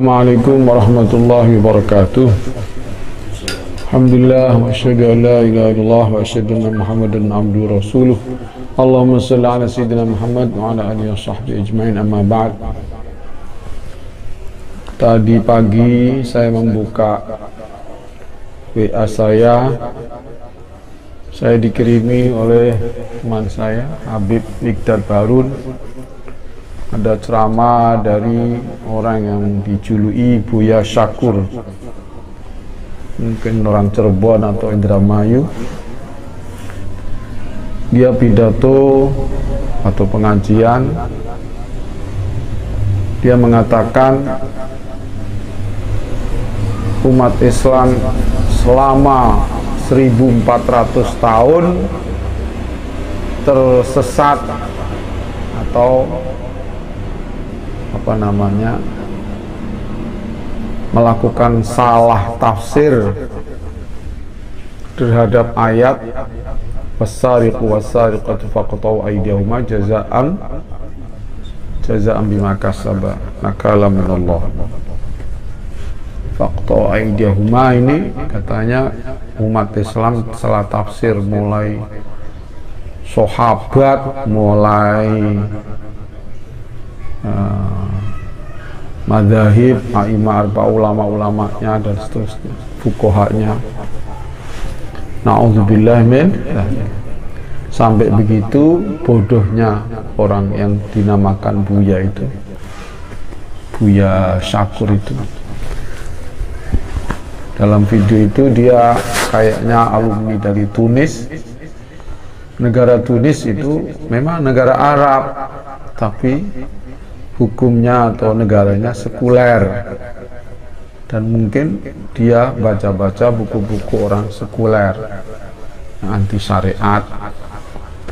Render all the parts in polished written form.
Assalamualaikum warahmatullahi wabarakatuh. Alhamdulillah wa asyhadu an la ilaha illallah wa asyhadu anna Muhammadan abduhu rasuluh. Allahumma shalli ala sayyidina Muhammad wa ala alihi washabbihi ajmain, amma ba'd. Tadi pagi saya membuka WA saya dikirimi oleh teman saya Habib Mikdad Barun. Ada ceramah dari orang yang dijuluki Buya Syakur, mungkin orang Cirebon atau Indramayu. Dia pidato atau pengajian, dia mengatakan umat Islam selama 1400 tahun tersesat atau melakukan salah tafsir terhadap ayat was-sariqu was-sariqatu faqta'u aydiyahuma jazaa'an bima kasaba nakalam minallah. Faqta'u aydiyahuma ini katanya umat Islam salah tafsir mulai sahabat, mulai madzhab, a'imah arba, ulama-ulamanya dan seterusnya, fuqahanya. Na'udzubillah min. Sampai begitu bodohnya orang yang dinamakan Buya itu, Buya Syakur itu. Dalam video itu dia kayaknya alumni dari Tunis. Negara Tunis itu memang negara Arab, tapi hukumnya atau negaranya sekuler, dan mungkin dia baca-baca buku-buku orang sekuler yang anti syariat,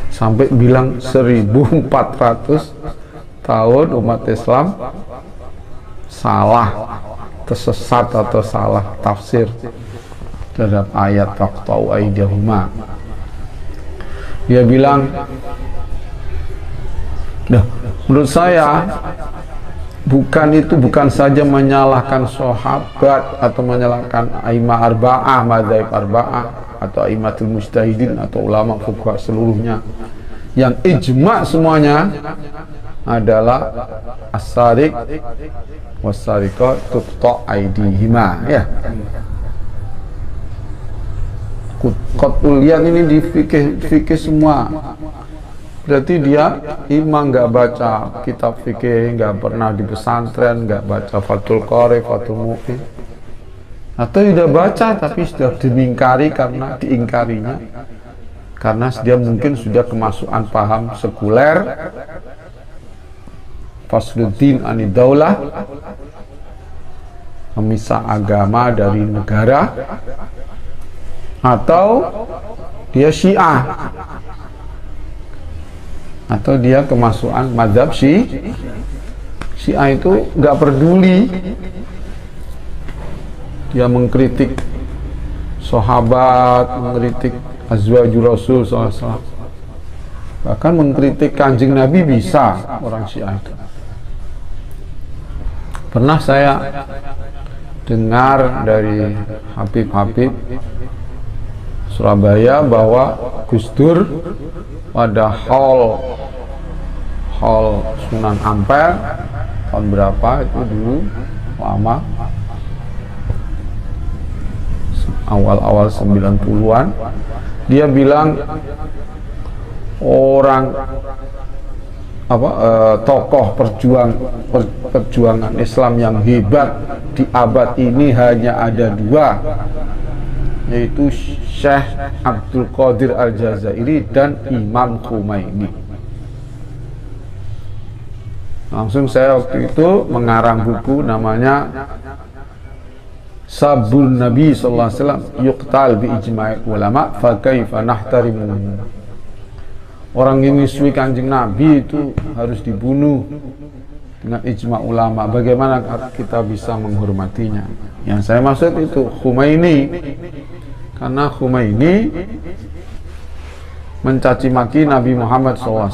sampai bilang 1400 tahun umat Islam salah, tersesat atau salah tafsir terhadap ayat faqta'u aydiyahuma. Dia bilang, menurut saya bukan saja menyalahkan sahabat atau menyalahkan a'imah arba'ah, madzhab arba'ah atau a'immatul mujtahidin atau ulama fuqaha seluruhnya. Yang ijma semuanya adalah as-sariq was-sariqah tuqta' aydihima, ya. Qatul yad ini di fikih semua. Berarti dia imam nggak baca kitab fikih, nggak pernah di pesantren, nggak baca Fathul Qari, Fathul Mu'in, atau sudah baca tapi sudah diingkari karena diingkarinya karena dia mungkin sudah kemasukan paham sekuler, fasluddin anid daulah, memisah agama dari negara, atau dia Syiah, atau dia kemasukan mazhab Syiah itu nggak peduli. Dia mengkritik sahabat, mengkritik azwajur Rasul SAW, bahkan mengkritik Kanjeng Nabi bisa orang Syiah itu. Pernah saya dengar dari Habib Surabaya bahwa Gus Dur pada hall Sunan Ampel tahun berapa itu dulu, lama, awal 90-an, dia bilang orang tokoh perjuangan Islam yang hebat di abad ini hanya ada dua, yaitu Syekh Abdul Qadir Al-Jazairi dan Imam Khomeini. Langsung saya waktu itu mengarang buku namanya Sabun Nabi sallallahu alaihi wasallam yuqtal bi ijma'i ulama fa kaifa nahtarimu. Orang yang menyusui Kanjeng Nabi itu harus dibunuh dengan ijma' ulama. Bagaimana kita bisa menghormatinya? Yang saya maksud itu Khomeini. Karena Khomeini mencaci maki Nabi Muhammad SAW,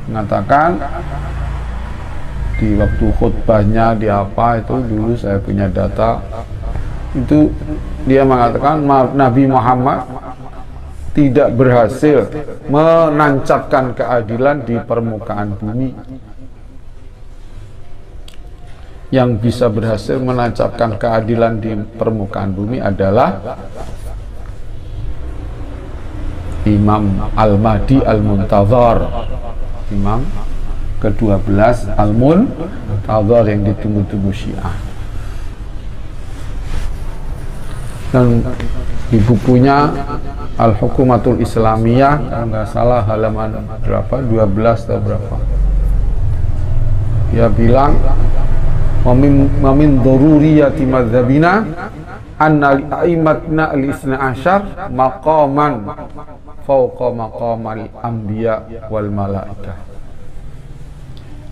mengatakan di waktu khutbahnya di apa itu dulu saya punya data itu dia mengatakan Nabi Muhammad tidak berhasil menancapkan keadilan di permukaan bumi. Yang bisa berhasil menancapkan keadilan di permukaan bumi adalah Imam Al-Mahdi Al-Muntazar, Imam ke-12 Al-Muntazar yang ditunggu-tunggu Syiah. Dan di bukunya Al-Hukumatul Islamiyah, kalau nggak salah halaman berapa, 12 atau berapa, dia bilang Mamin doruriyati madzhabina anna li'aimatna al-isna asyar maqaman fauqa maqamal anbiya wal malaikah.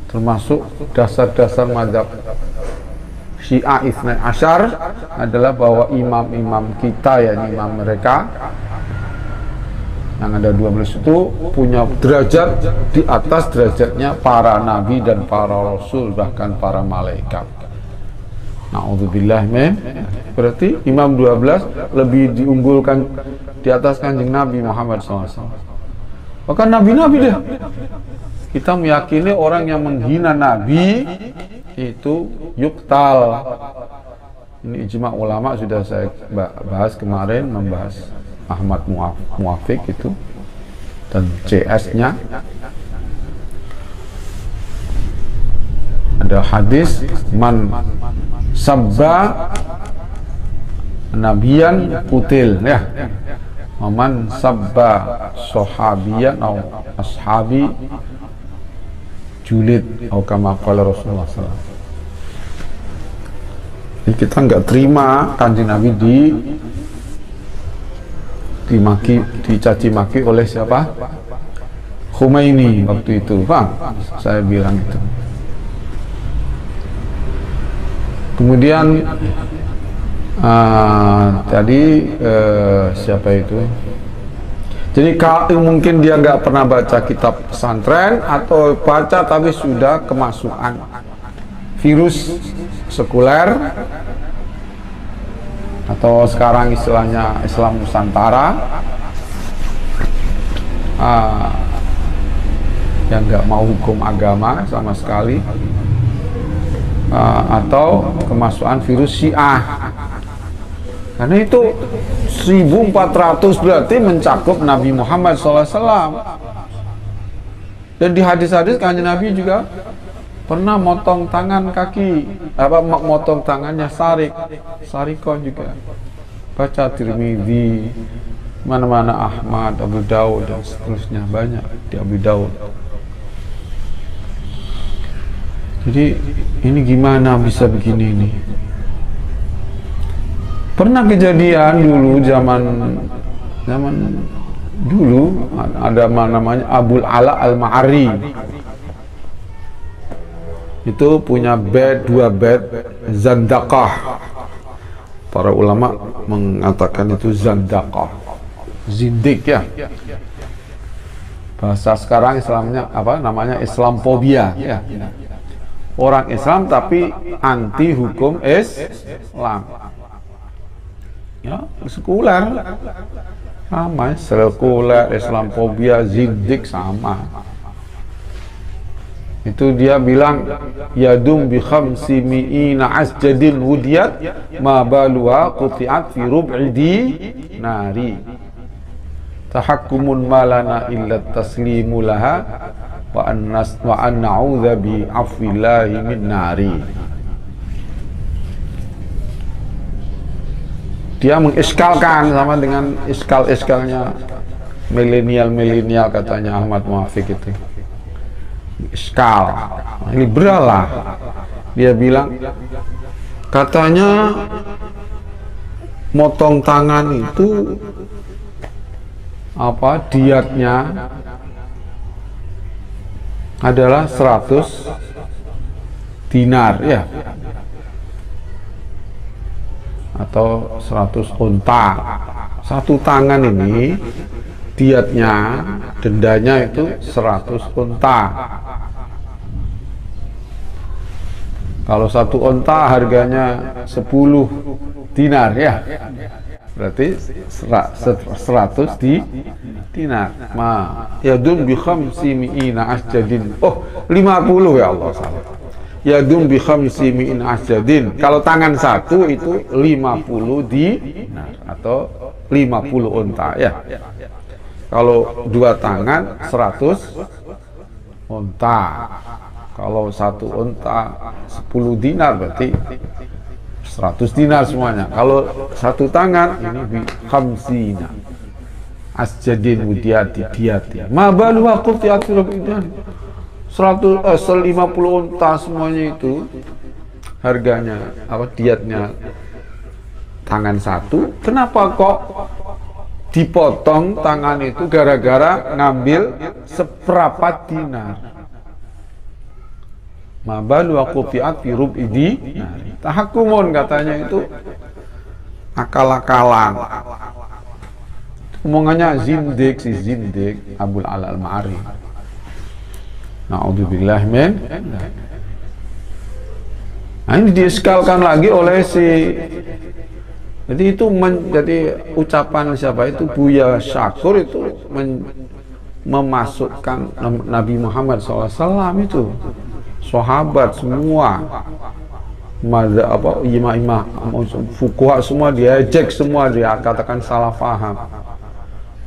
Termasuk dasar-dasar mazhab Syiah Isna Asyar adalah bahwa imam-imam kita, ya imam mereka yang ada 12 itu punya derajat di atas derajatnya para nabi dan para rasul, bahkan para malaikat. Na'udzubillah min. Berarti imam 12 lebih diunggulkan di atas Kanjeng Nabi Muhammad SAW. Bahkan nabi-nabi deh. Kita meyakini orang yang menghina nabi itu yuktal. Ini ijma ulama, sudah saya bahas kemarin, membahas Ahmad Muwafiq itu dan CS-nya. Ada hadis man sabba nabiyan kutil, ya. Man sabba sahabiyan atau ashabi julid atau kama qala Rasulullah SAW. Jadi kita nggak terima Kanjeng Nabi dimaki, dicaci maki oleh siapa? Khomeini waktu itu, Bang. Saya bilang itu. Kemudian tadi siapa itu? Jadi kalau mungkin dia nggak pernah baca kitab pesantren atau baca tapi sudah kemasukan virus sekuler, atau sekarang istilahnya Islam Nusantara, yang nggak mau hukum agama sama sekali, atau kemasukan virus Syiah. Karena itu 1400 berarti mencakup Nabi Muhammad SAW. Dan di hadis-hadis Kanjeng Nabi juga pernah motong tangan kaki, motong tangannya Sarikoh juga. Baca Tirmidzi, mana-mana Ahmad, Abu Daud dan seterusnya, banyak di Abu Daud. Jadi ini gimana bisa begini ini? Pernah kejadian dulu zaman dulu ada namanya Abul Ala Al-Ma'ari. Itu punya dua bed Zandaqah. Para ulama mengatakan itu Zandaqah, zindik, ya. Bahasa sekarang Islamnya apa namanya? Islamfobia, ya. Orang Islam tapi anti hukum Islam. Ya, sekuler sama, sekuler, Islamfobia, zindik sama. Itu dia bilang yadum bi khamsi mi'ina asjadin wudiyat ma baluha quti'at fi rub'i nari tahakkumun malana illa taslimu laha wa an na'udza bi afwillahi min nari. Dia mengiskalkan sama dengan iskal-iskalnya milenial katanya Ahmad Muwafiq itu. Iskal, liberal lah. Dia bilang katanya motong tangan itu apa diatnya adalah 100 dinar, ya, atau 100 unta. Satu tangan ini diatnya, dendanya itu 100 unta. Kalau satu onta harganya 10 dinar ya, berarti 100 dinar. Yadum bi khamsi mi'ina asjadin. Oh, 50 ya Allah salah. Yadum bi khamsi mi'ina asjadin. Kalau tangan satu itu 50 dinar atau 50 onta ya. Kalau dua tangan 100 onta. Kalau satu onta 10 dinar berarti 100 dinar semuanya. Kalau satu tangan ini bi khamsina asjadin mudiyati diyati. Ma balu waqti atrubin. 150 onta semuanya itu harganya apa diatnya tangan satu. Kenapa kok dipotong tangan itu gara-gara ngambil seperempat dinar? Mabalu aqutiat fi rub'idi tahakumun, katanya itu akal-akalan. Omongannya zindik, si zindik Abul Ala al-Ma'ari. Na'udzubillah min. Nah, ini dieskalkan lagi oleh si, jadi itu jadi ucapan siapa itu, Buya Syakur itu memasukkan Nabi Muhammad SAW itu, sahabat semua, imam fuqaha semua diejek, semua dia katakan salah faham.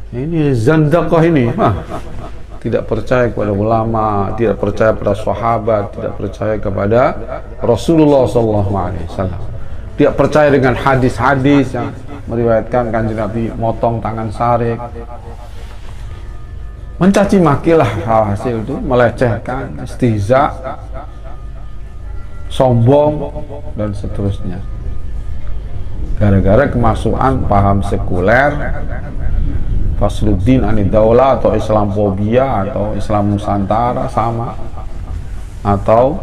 Ini zandaqah ini, tidak percaya kepada ulama, tidak percaya pada sahabat, tidak percaya kepada Rasulullah SAW, tidak percaya dengan hadis-hadis yang meriwayatkan Kanjeng Nabi motong tangan Syarif. Mencaci makilah hasil itu, melecehkan, istihza, sombong, dan seterusnya. Gara-gara kemasukan paham sekuler, Fasluddin Anidaulah atau Islamfobia atau Islam Nusantara sama, atau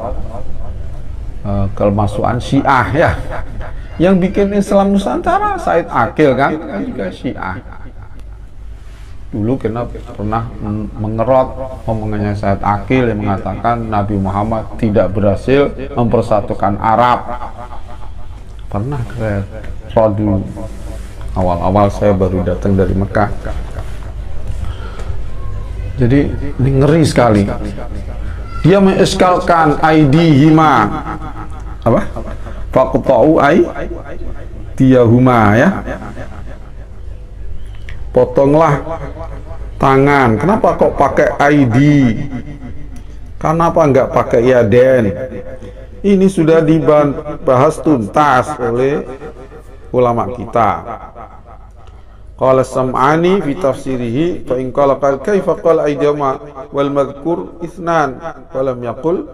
kemasukan Syiah ya. Yang bikin Islam Nusantara Said Akil kan juga Syiah. Dulu kita pernah mengerot omongannya Said Akil yang mengatakan Nabi Muhammad tidak berhasil mempersatukan Arab. Pernah keren dulu, awal-awal saya baru datang dari Mekah. Jadi ini ngeri sekali. Dia mengeskalkan aidihima, apa? Faqta'u aidiyahuma ya. Potonglah tangan. Kenapa kok pakai ID? Kenapa enggak pakai yaden? Ini sudah dibahas tuntas oleh ulama kita. Qala Sam'ani fi tafsirihi fa in qala kaifa qala aydihima wal madhkur ithnan wa lam yaqul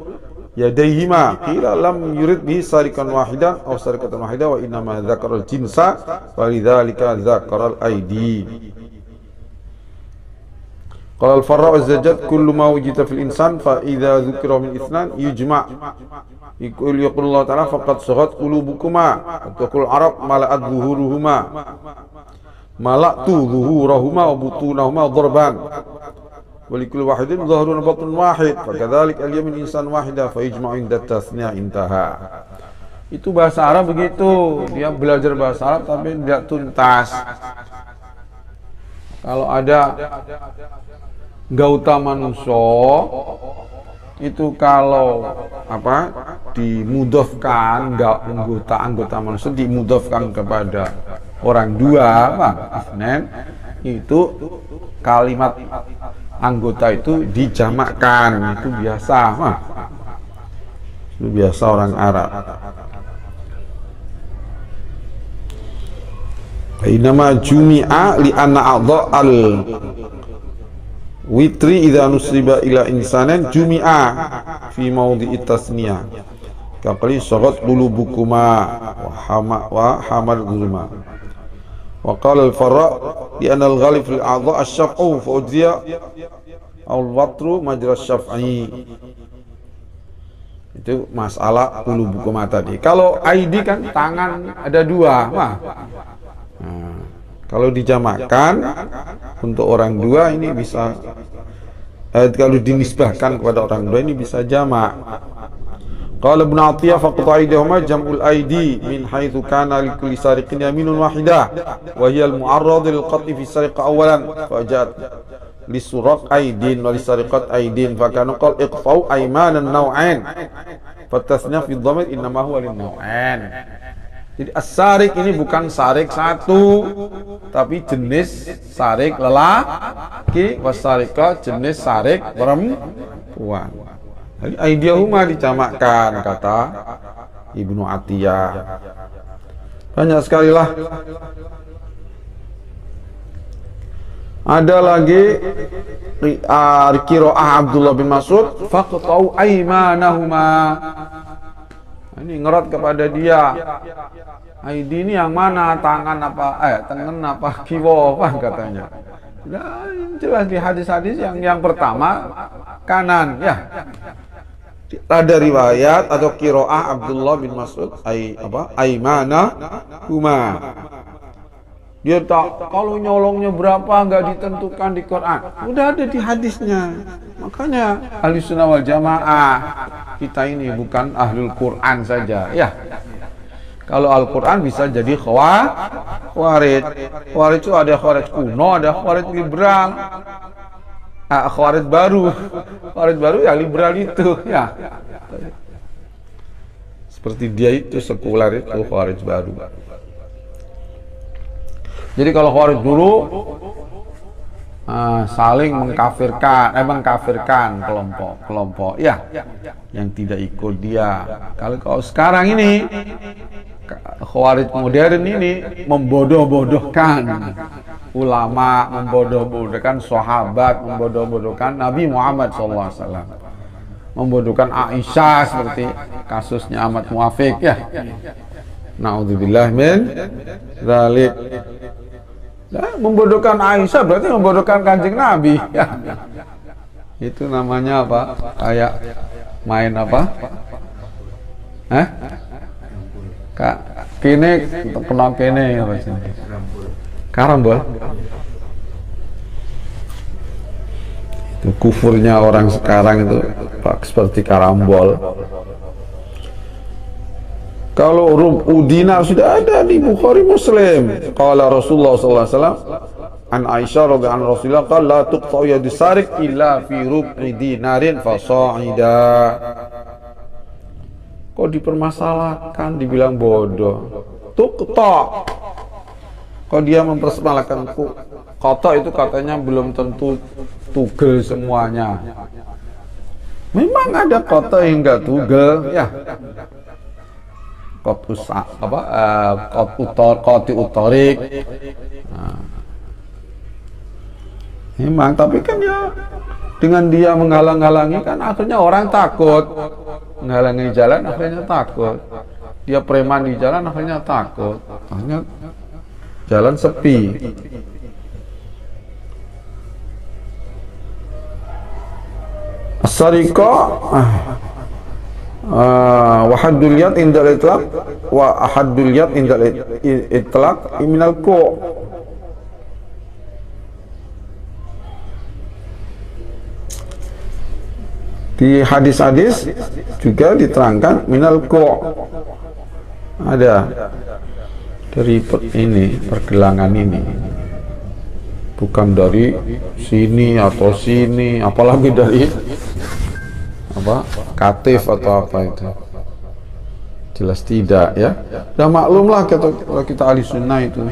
yadayhima qila lam yurid bihi sarikan wahidan aw sarikatan wahida wa inna ma dzakara al jinsa wa lidzalika dzakara al aidi. Qala al farra' az-zajjad kullu ma wujida fil insan fa idza dzukira min ithnan yujma' yaqul Allah ta'ala faqad saghat qulubukuma wa taqul arab mala'at zuhuruhuma mala'tu zuhurahuma wa butunahuma darban walikul wahidin zahirun batun wahid fakadzalik al-yamin insan wahida fa yajma'u inda tasniya intaha. Itu bahasa Arab begitu, dia belajar bahasa Arab tapi tidak tuntas. Kalau ada gauta manusia itu kalau apa dimudofkan, anggota manusia dimudofkan kepada orang dua, apa itu kalimat anggota itu dijamakkan, itu biasa, itu biasa orang Arab. Inama jumi'a li anna a'dha al witri idza nusiba ila insanan jumi'a fi mawdi'i tasniyah kaqali saghat qulubukuma wa hamal zulma wa qala al-farra' li anna al-ghalib fil a'dha ash-shaf'u fa udhiya aw al-watru majra ash-shaf'i. Itu masalah qulubukuma tadi. Kalau ID kan tangan ada dua, kalau dijamakkan untuk orang dua ini bisa, kalau dinisbahkan kepada orang dua ini bisa jamak. Qala Ibnu Athiyah faqta aydihuma jam'ul aidi min haitsu kana li kulli sariqin yaminun wahidah wa hiya al-mu'arrad lil qat'i fi sariqah awalan fajat li suraq aidin wa li sariqat aidin fa kana qal iqfa'u aymanan naw'ain fatasnya fi dhamir innama huwa lin naw'ain. Jadi as-sarik ini bukan sarik satu, tapi jenis sarik lelaki, wasarika jenis sarik perempuan. Jadi aidiyahuma dijamakkan kata Ibnu Athiyah. Banyak sekali lah. Ada lagi qiraah Abdullah bin Mas'ud faqta'u aymanahuma. Ini ngerat kepada dia. Aidi ini yang mana? Tangan apa? Tangan apa? Kiwa apa katanya. Nah, jelas di hadis-hadis yang pertama kanan ya. Ada riwayat atau qiraah Abdullah bin Mas'ud aymana huma. Dia tak, kalau nyolongnya berapa nggak ditentukan di Quran. Udah ada di hadisnya. Makanya Ahlussunnah wal Jamaah kita ini bukan ahlul Quran saja ya. Kalau Al-Quran bisa jadi khawarij. Khawarij itu ada khawarij kuno, ada khawarij liberal. Khawarij baru. Khawarij baru ya liberal itu ya. Seperti dia itu sekuler itu khawarij baru. Jadi kalau khawarij dulu saling mengkafirkan kelompok ya yang tidak ikut dia. Kalau sekarang ini khawarij modern ini membodoh-bodohkan ulama, membodoh-bodohkan sahabat, membodoh-bodohkan Nabi Muhammad SAW, membodohkan Aisyah seperti kasusnya Ahmad Muafiq ya. Na'udzubillah min dzalik. Nah, membodohkan Aisyah berarti membodohkan Kanjeng Nabi ya. Itu namanya apa? Kayak main apa? Kak kene kena kene apa sih? Karambol. Itu kufurnya orang sekarang itu seperti karambol. Kalau rubu dinar sudah ada di Bukhari Muslim. Qala Rasulullah sallallahu alaihi wasallam an Aisyah radhiyallahu anha Rasulullah qala la tuqta'u yadu sarik illa fi rubi dinarin fasa'ida. Kok dipermasalahkan, dibilang bodoh. Tuqta'. Kok dia mempermasalahkan kata itu katanya belum tentu tugel semuanya. Memang ada kata yang enggak tugel ya. Qati utorik. Memang, tapi kan ya dengan dia menghalang-halangi kan akhirnya orang takut. Menghalangi jalan akhirnya takut. Dia preman di jalan akhirnya takut. Akhirnya jalan sepi. As-sariqah wa haddul yad indal itlaq wa haddul yad indal itlaq minal ku'. Di hadis-hadis juga diterangkan minal ku'. Ada dari ini pergelangan ini, bukan dari sini atau sini, apalagi dari apa katif atau apa itu, jelas tidak ya. Udah maklumlah kalau kita ahli sunnah itu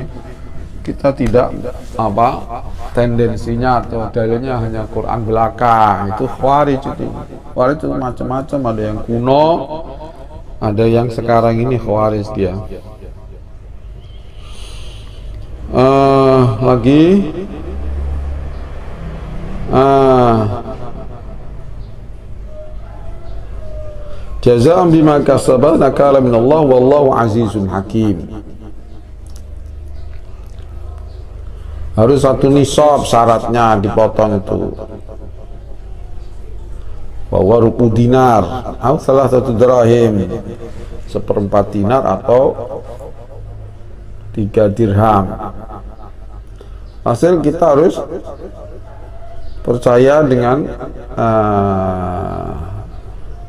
kita tidak apa tendensinya atau dalilnya hanya Quran belaka. Itu khawarij itu. Khawarij itu macam-macam, ada yang kuno, ada yang sekarang ini khawarij dia. Lagi jazaa'an bima kasaba nakala min Allah wallahu azizun hakim. Harus satu nisab syaratnya dipotong itu. Bahwa rubu dinar atau salah satu dirham, seperempat dinar atau 3 dirham. Hasil kita harus percaya dengan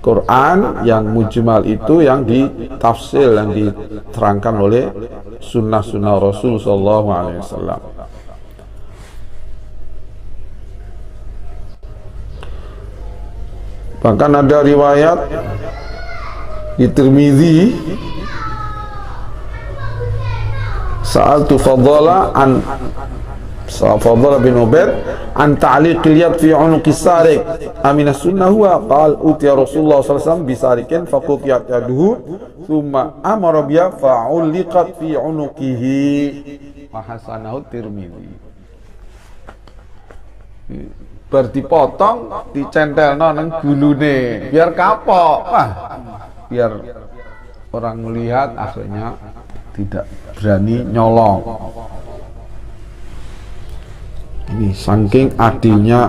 Quran, yang mujmal itu yang ditafsir, yang diterangkan oleh sunnah-sunnah Rasul sallallahu alaihi wasallam. Bahkan ada riwayat di Tirmidzi, sa'altu Fadhala bin Ubaid an ta'liqil yad fi 'unuqi sarik amina sunnah huwa qala utiya Rasulullah sallallahu alaihi wasallam bisarikin faqutiyat yaduhu thumma amara biha fa'uliqat fi 'unuqihi wa hasanahu Tirmidzi. Berdipotong, dicentelno nang gulune biar kapok. Biar orang melihat, akhirnya tidak berani nyolong. Ini saking adilnya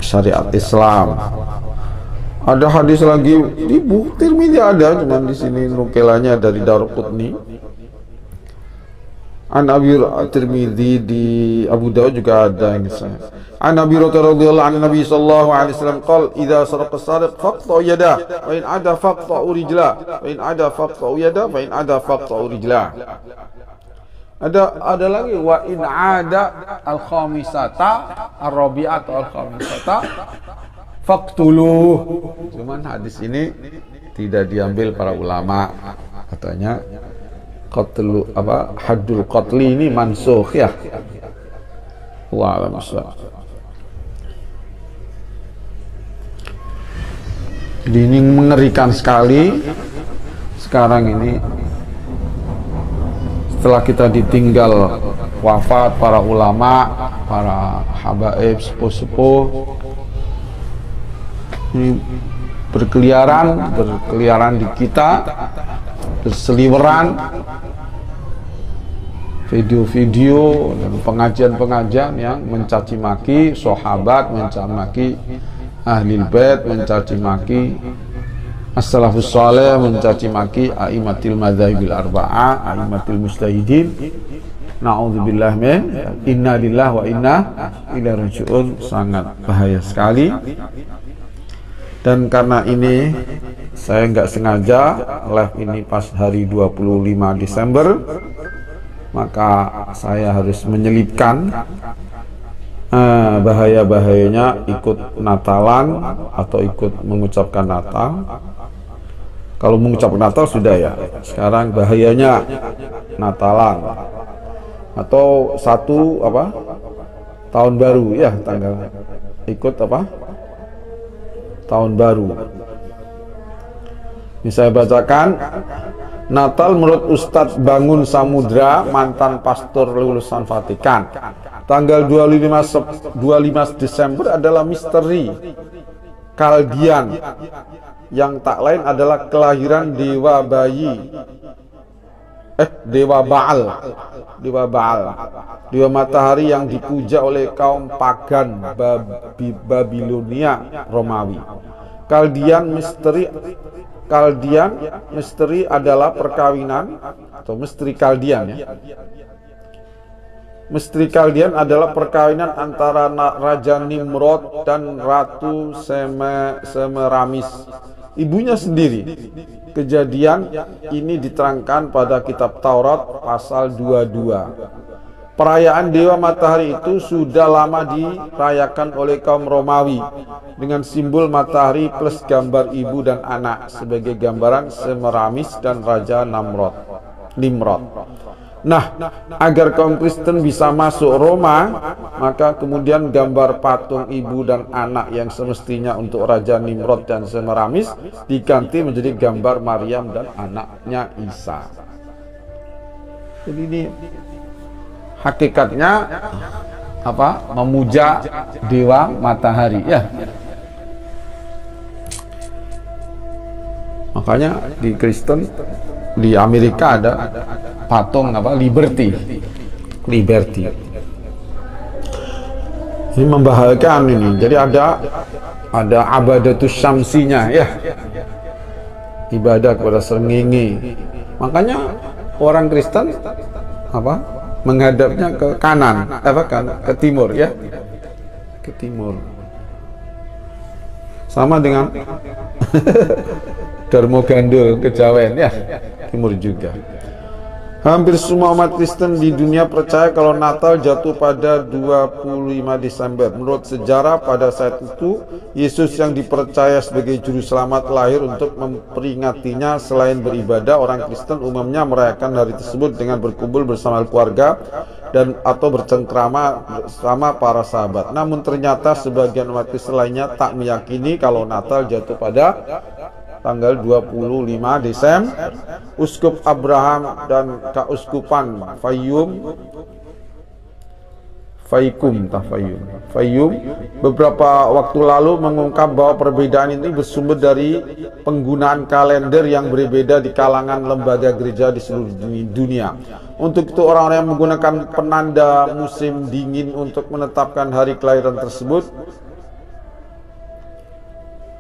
syariat Islam. Ada hadis lagi di buku Tirmidzi ada, cuman di sini nukilannya dari Daruqutni. An Abi Tirmidzi di Abu Dawud juga ada ini saya. An Abi radhiyallahu anhu Nabi sallallahu alaihi wasallam qala idza saraqa sariq faqta yada wa in ada faqta rijla wa in ada faqta yada wa in ada faqta rijla. Ada lagi wa in ada al khamisata ar-rabi'at al khamisata faqtuluh. Cuman hadis ini tidak diambil para ulama, katanya qatlu haddul qatli ini mansukh ya. Wallahu a'lam. Jadi ini mengerikan sekali sekarang ini, setelah kita ditinggal wafat para ulama, para habaib, sepuh-sepuh, ini berkeliaran di kita, berseliweran video-video dan pengajian-pengajian yang mencaci maki sahabat, mencaci maki ahlul bait, mencaci maki as-salafus saleh, mencaci maki a'immatil madzahibil arba'ah, a'immatil mujtahidin. Na'udzubillah min inna lillahi wa inna ilaihi raji'un. Sangat bahaya sekali. Dan karena ini saya nggak sengaja live ini pas hari 25 Desember, maka saya harus menyelipkan bahaya-bahayanya ikut Natalan atau ikut mengucapkan Natal. Kalau mengucapkan Natal sudah ya, sekarang bahayanya Natalan atau tahun baru ya, tanggal ikut tahun baru. Ini saya bacakan. Natal menurut Ustadz Bangun Samudra, mantan pastor lulusan Vatikan. Tanggal 25 Desember adalah misteri Kaldian, yang tak lain adalah kelahiran dewa Baal, dewa matahari yang dipuja oleh kaum pagan Babilonia Romawi. Kaldian misteri adalah perkawinan, atau misteri Kaldian ya. Misteri Kaldian adalah perkawinan antara Raja Nimrod dan Ratu Semiramis, ibunya sendiri. Kejadian ini diterangkan pada kitab Taurat pasal 22. Perayaan Dewa Matahari itu sudah lama dirayakan oleh kaum Romawi dengan simbol matahari plus gambar ibu dan anak sebagai gambaran Semiramis dan Raja Nimrod. Nah, agar kaum Kristen bisa masuk Roma, maka kemudian gambar patung ibu dan anak yang semestinya untuk Raja Nimrod dan Semiramis diganti menjadi gambar Maryam dan anaknya Isa. Jadi ini hakikatnya memuja dewa matahari ya. Makanya di Kristen, di Amerika ada patung Liberty. Ini membahayakan ini. Jadi ada abadatus syamsinya ya, ibadah kepada srengenge. Makanya orang Kristen menghadapnya ke kanan, ke timur ya, ke timur. Sama dengan Darmo Gandul Kejawen ya, timur juga. Hampir semua umat Kristen di dunia percaya kalau Natal jatuh pada 25 Desember. Menurut sejarah, pada saat itu Yesus yang dipercaya sebagai juru selamat lahir. Untuk memperingatinya, selain beribadah, orang Kristen umumnya merayakan hari tersebut dengan berkumpul bersama keluarga dan atau bercengkrama bersama para sahabat. Namun ternyata sebagian umat Kristen lainnya tak meyakini kalau Natal jatuh pada tanggal 25 Desember. Uskup Abraham dan Keuskupan Fayum beberapa waktu lalu mengungkap bahwa perbedaan ini bersumber dari penggunaan kalender yang berbeda di kalangan lembaga gereja di seluruh dunia. Untuk itu orang-orang yang menggunakan penanda musim dingin untuk menetapkan hari kelahiran tersebut.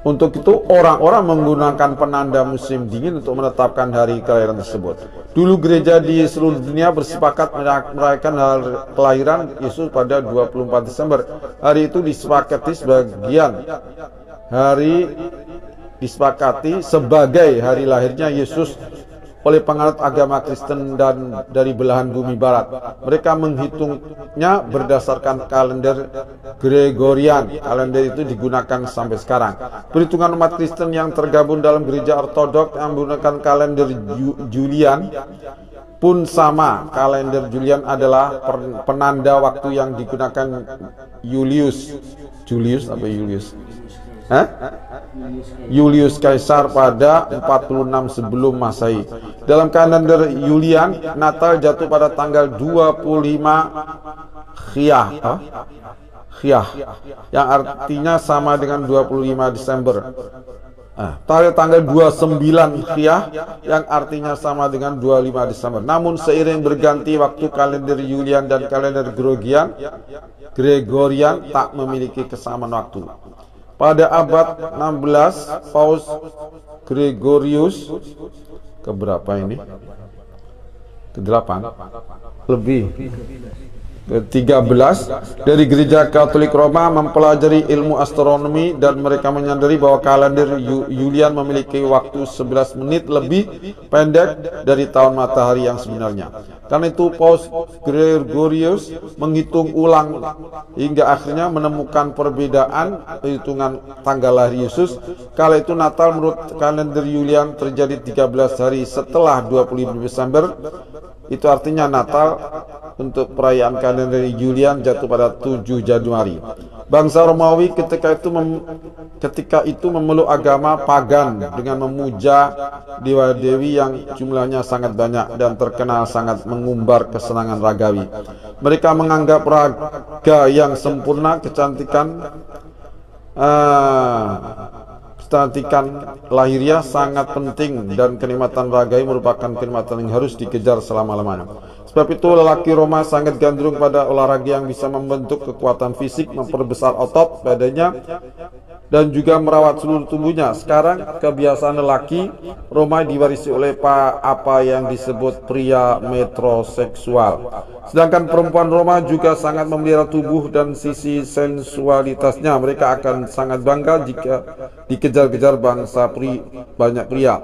Untuk itu orang-orang menggunakan penanda musim dingin untuk menetapkan hari kelahiran tersebut. Dulu gereja di seluruh dunia bersepakat merayakan hari kelahiran Yesus pada 24 Desember. Hari itu disepakati sebagai hari lahirnya Yesus oleh penganut agama Kristen dan dari belahan bumi barat. Mereka menghitungnya berdasarkan kalender Gregorian. Kalender itu digunakan sampai sekarang. Perhitungan umat Kristen yang tergabung dalam gereja Ortodoks yang menggunakan kalender Julian pun sama. Kalender Julian adalah penanda waktu yang digunakan Julius Kaisar pada 46 sebelum Masehi. Dalam kalender Julian, Natal jatuh pada tanggal 25 Khiyah yang artinya sama dengan 25 Desember. Tanggal 29 Khiyah yang artinya sama dengan 25 Desember. Namun seiring berganti waktu, kalender Julian dan kalender Gregorian tak memiliki kesamaan waktu. Pada abad 16, Paus Gregorius keberapa ini? Ke-8 lebih ke-13 dari gereja Katolik Roma mempelajari ilmu astronomi, dan mereka menyadari bahwa kalender Julian memiliki waktu 11 menit lebih pendek dari tahun matahari yang sebenarnya. Karena itu Paus Gregorius menghitung ulang hingga akhirnya menemukan perbedaan perhitungan tanggal lahir Yesus. Kala itu Natal menurut kalender Julian terjadi 13 hari setelah 25 Desember. Itu artinya Natal untuk perayaan kalender Julian jatuh pada 7 Januari. Bangsa Romawi ketika itu memeluk agama pagan dengan memuja dewa-dewi yang jumlahnya sangat banyak dan terkenal sangat mengumbar kesenangan ragawi. Mereka menganggap raga yang sempurna, kecantikan lahiriah sangat penting, dan kenikmatan ragawi merupakan kenikmatan yang harus dikejar selama-lamanya. Sebab itu lelaki Roma sangat gandrung pada olahraga yang bisa membentuk kekuatan fisik, memperbesar otot badannya, dan juga merawat seluruh tubuhnya. Sekarang kebiasaan lelaki Roma diwarisi oleh apa yang disebut pria metroseksual. Sedangkan perempuan Roma juga sangat memelihara tubuh dan sisi sensualitasnya. Mereka akan sangat bangga jika dikejar-kejar banyak pria.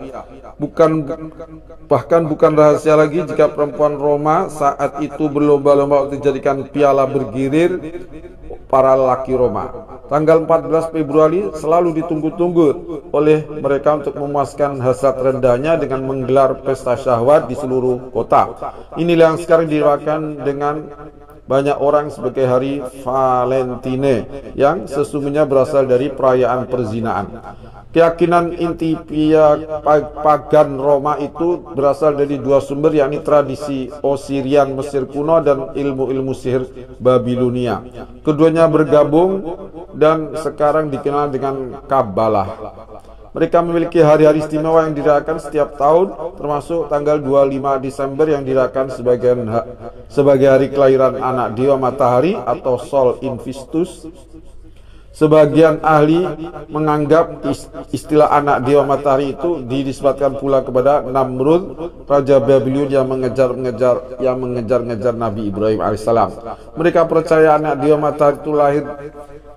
Bahkan bukan rahasia lagi jika perempuan Roma saat itu berlomba-lomba untuk dijadikan piala bergilir para lelaki Roma. Tanggal 14 Februari selalu ditunggu-tunggu oleh mereka untuk memuaskan hasrat rendahnya dengan menggelar pesta syahwat di seluruh kota. Inilah yang sekarang dirayakan dengan banyak orang sebagai hari Valentine, yang sesungguhnya berasal dari perayaan perzinaan. Keyakinan inti pagan Roma itu berasal dari dua sumber, yakni tradisi Osirian Mesir kuno dan ilmu-ilmu sihir Babilonia. Keduanya bergabung dan sekarang dikenal dengan Kabbalah. Mereka memiliki hari-hari istimewa yang dirayakan setiap tahun, termasuk tanggal 25 Desember yang dirayakan sebagai hari kelahiran anak dewa matahari atau Sol Invictus. Sebagian ahli menganggap istilah anak dewa matahari itu dinisbatkan pula kepada Namrud, raja Babylon yang mengejar-ngejar Nabi Ibrahim alaihissalam. Mereka percaya anak dewa matahari itu lahir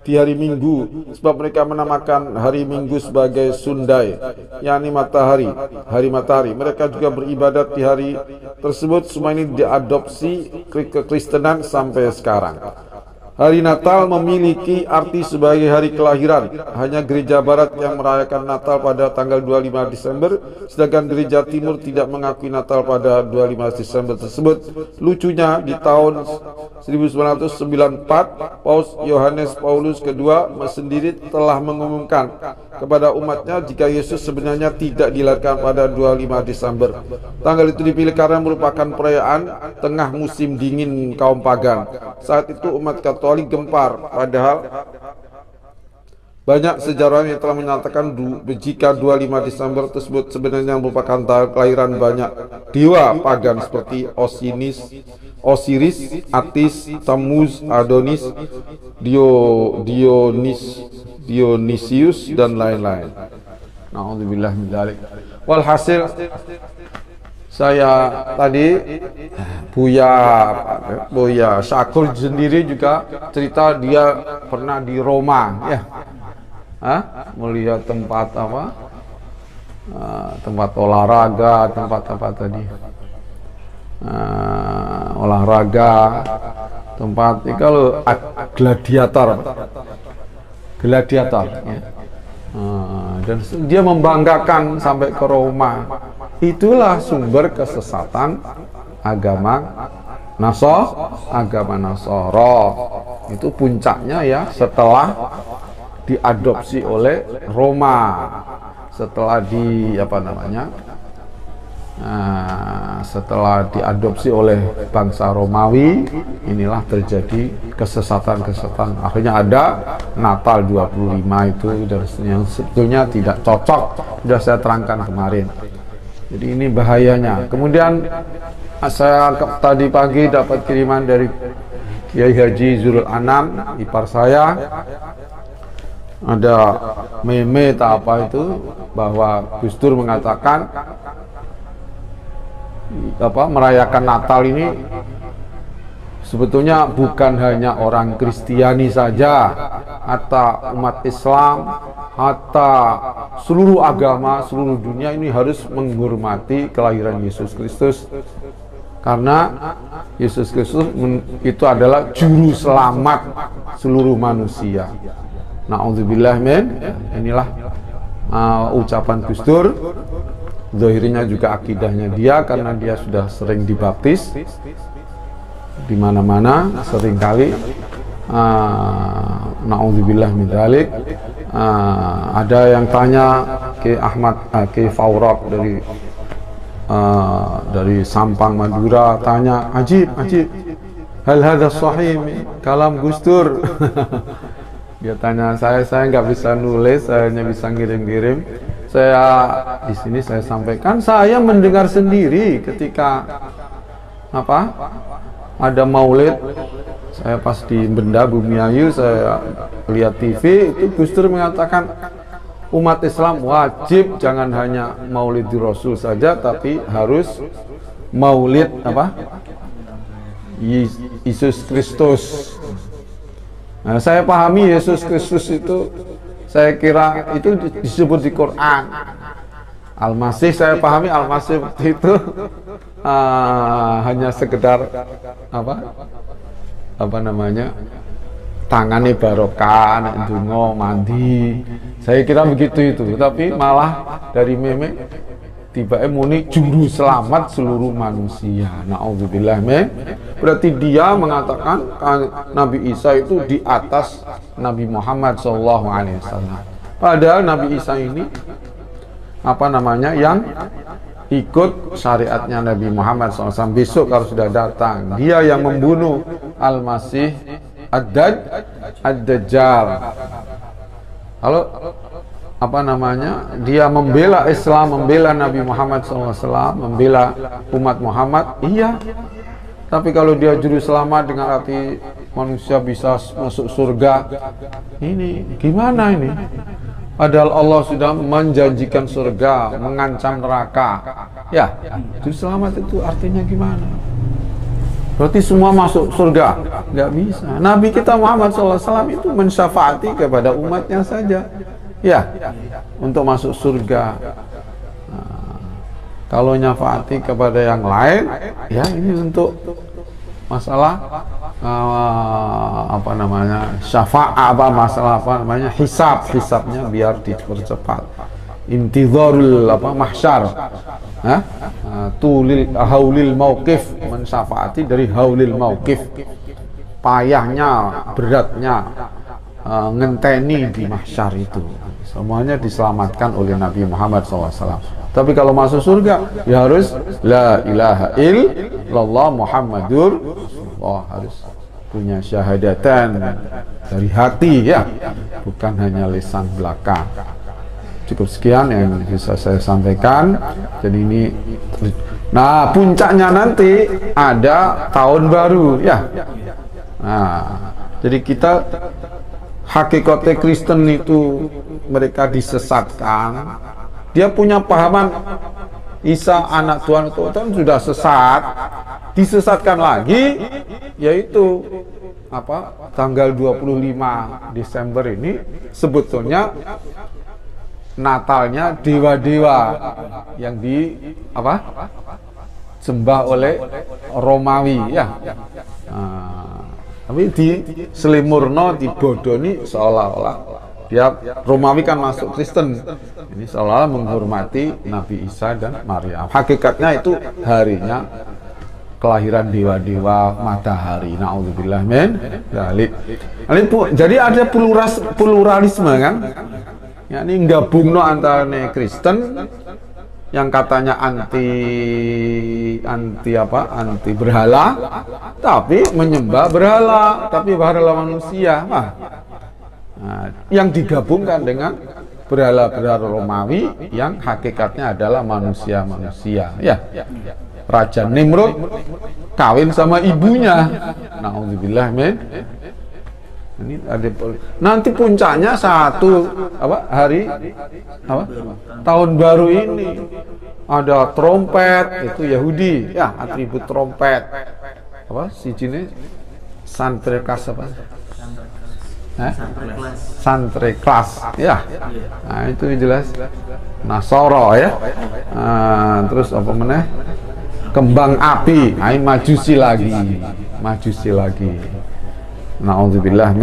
di hari Minggu, sebab mereka menamakan hari Minggu sebagai Sundai, yakni matahari, hari matahari. Mereka juga beribadat di hari tersebut. Semua ini diadopsi kekristenan sampai sekarang. Hari Natal memiliki arti sebagai hari kelahiran. Hanya gereja barat yang merayakan Natal pada tanggal 25 Desember, sedangkan gereja timur tidak mengakui Natal pada 25 Desember tersebut. Lucunya, di tahun 1994, Paus Yohanes Paulus II sendiri telah mengumumkan kepada umatnya jika Yesus sebenarnya tidak dilahirkan pada 25 Desember. Tanggal itu dipilih karena merupakan perayaan tengah musim dingin kaum pagan. Saat itu umat Katolik gempar, padahal banyak sejarawan yang telah menyatakan jika 25 Desember tersebut sebenarnya merupakan tanggal kelahiran banyak dewa pagan seperti Osiris, Atis, Tammuz, Adonis, Dionysius dan lain-lain. Na'udzubillah min dzalik. Walhasil, saya tadi Buya Syakur sendiri juga cerita dia pernah di Roma, ya, melihat tempat apa, tempat olahraga, tempat tadi olahraga, tempat kalau gladiator, ya. Dan dia membanggakan sampai ke Roma. Itulah sumber kesesatan agama Nasoro. Itu puncaknya ya setelah diadopsi oleh Roma, setelah setelah diadopsi oleh bangsa Romawi, inilah terjadi kesesatan. Akhirnya ada Natal 25 itu, yang sebetulnya tidak cocok, sudah saya terangkan kemarin. Jadi ini bahayanya. Kemudian saya tadi pagi dapat kiriman dari Kiai Haji Zurul Anam, ipar saya. Ada meme tak apa itu, bahwa Gus Dur mengatakan merayakan Natal ini sebetulnya bukan hanya orang Kristiani saja, hatta umat Islam, hatta seluruh agama, seluruh dunia ini harus menghormati kelahiran Yesus Kristus, karena Yesus Kristus itu adalah juru selamat seluruh manusia. Na'udzubillah min. Inilah ucapan Gus Dur. Zahirnya juga akidahnya dia, karena dia sudah sering dibaptis di mana-mana, seringkali. Na'udzubillah min dzalik. Ada yang tanya ke ke Faurok dari Sampang Madura, tanya, ajib, hal hadza sahih kalam Gus Dur. Dia tanya saya nggak bisa nulis, saya hanya bisa ngirim-ngirim. Saya di sini saya sampaikan, saya mendengar sendiri ketika ada maulid. Saya pas di Benda Bumiayu, saya lihat TV, itu Gus Dur mengatakan umat Islam wajib jangan hanya maulid di Rasul saja, tapi harus maulid Yesus Kristus. Nah, saya pahami Yesus Kristus itu, saya kira itu disebut di Quran. Al-Masih, saya pahami Al-Masih seperti itu hanya sekedar tangannya barokah, dungo, mandi. Saya kira begitu itu, tapi malah dari meme tiba-tiba muni juru selamat seluruh manusia. Na'udzubillah min. Berarti dia mengatakan Nabi Isa itu di atas Nabi Muhammad SAW. Padahal Nabi Isa ini yang ikut syariatnya Nabi Muhammad SAW. Besok kalau sudah datang, dia yang membunuh Al-Masih Ad-Dajjal. Kalau dia membela Islam, membela Nabi Muhammad SAW, membela umat Muhammad, iya. Tapi kalau dia juru selamat dengan arti manusia bisa masuk surga, ini gimana ini? Padahal Allah sudah menjanjikan surga, mengancam neraka. Ya, juru selamat itu artinya gimana? Berarti semua masuk surga? Nggak bisa. Nabi kita Muhammad SAW itu mensyafaati kepada umatnya saja, ya, untuk masuk surga. Nah, kalau nyafaati kepada yang lain, ya ini untuk masalah apa namanya, syafaat, masalah hisabnya biar dipercepat. Intizarul mahsyar, tulil haulil mauqif, mensyafaati dari haulil mauqif, payahnya, beratnya ngenteni di mahsyar itu. Semuanya diselamatkan oleh Nabi Muhammad SAW. Tapi kalau masuk surga, ya harus la ilaha illallah Muhammadur Rasulullah, harus punya syahadatan dari hati, ya, bukan hanya lisan belaka. Cukup sekian yang bisa saya sampaikan. Jadi ini, nah puncaknya nanti ada tahun baru, ya. Nah, jadi kita hakikatnya Kristen itu mereka disesatkan. Dia punya pahaman Isa anak Tuhan itu sudah sesat, disesatkan lagi, yaitu tanggal 25 Desember ini sebetulnya Natalnya dewa-dewa yang sembah oleh Romawi, ya. Tapi di selimurno, dibodoni seolah-olah dia Romawi kan masuk Kristen. Ini seolah-olah menghormati Nabi Isa dan Maryam. Hakikatnya itu harinya kelahiran dewa-dewa matahari. Nauzubillah min dzalik. Jadi ada pluralisme kan? Ya, ini gabungno antara Kristen yang katanya anti berhala, tapi menyembah berhala, tapi berhala manusia. Nah, yang digabungkan dengan berhala-berhala Romawi yang hakikatnya adalah manusia-manusia, ya. Raja Nimrud kawin sama ibunya. Nauzubillah min. Ini ada nanti puncaknya hari tahun baru ini ada trompet, itu Yahudi, ya, atribut trompet si jenis santrekas santreklas, ya. Nah itu jelas Nasoro, ya. Terus kembang api, majusi lagi. Na'udzubillah,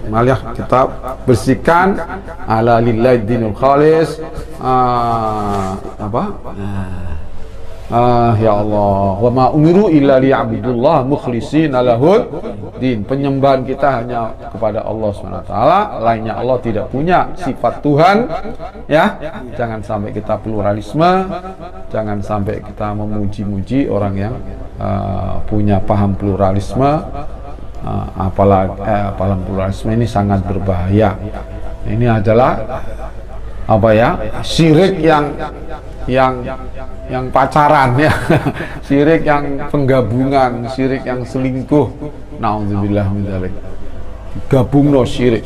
malah kita bersihkan ala lillahi dinul khalis. Ya Allah, wa ma umiru illa liya'budullah mukhlishina lahud din. Penyembahan kita hanya kepada Allah SWT, lainnya Allah tidak punya sifat Tuhan, ya. Jangan sampai kita pluralisme, jangan sampai kita memuji-muji orang yang punya paham pluralisme. Apalagi pluralisme ini sangat berbahaya. Ini adalah syirik yang pacaran, ya. Syirik yang penggabungan, syirik yang selingkuh. Nauzubillah min dzalik. Gabungno syirik.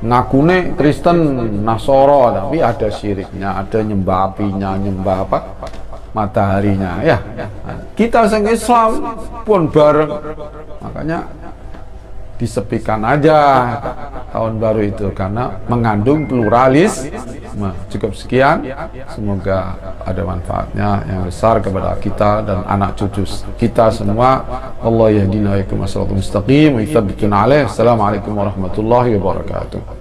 Ngakune Kristen Nasoro, tapi ada syiriknya, ada nyembah apinya, nyembah mataharinya, ya. Kita sang Islam pun bareng, makanya disepikan aja tahun baru itu karena mengandung pluralis. Cukup sekian, semoga ada manfaatnya yang besar kepada kita dan anak cucu kita semua. Allah yahdina wa yakum as-siratal mustaqim wa yuthabbituna alaih. Assalamualaikum warahmatullahi wabarakatuh.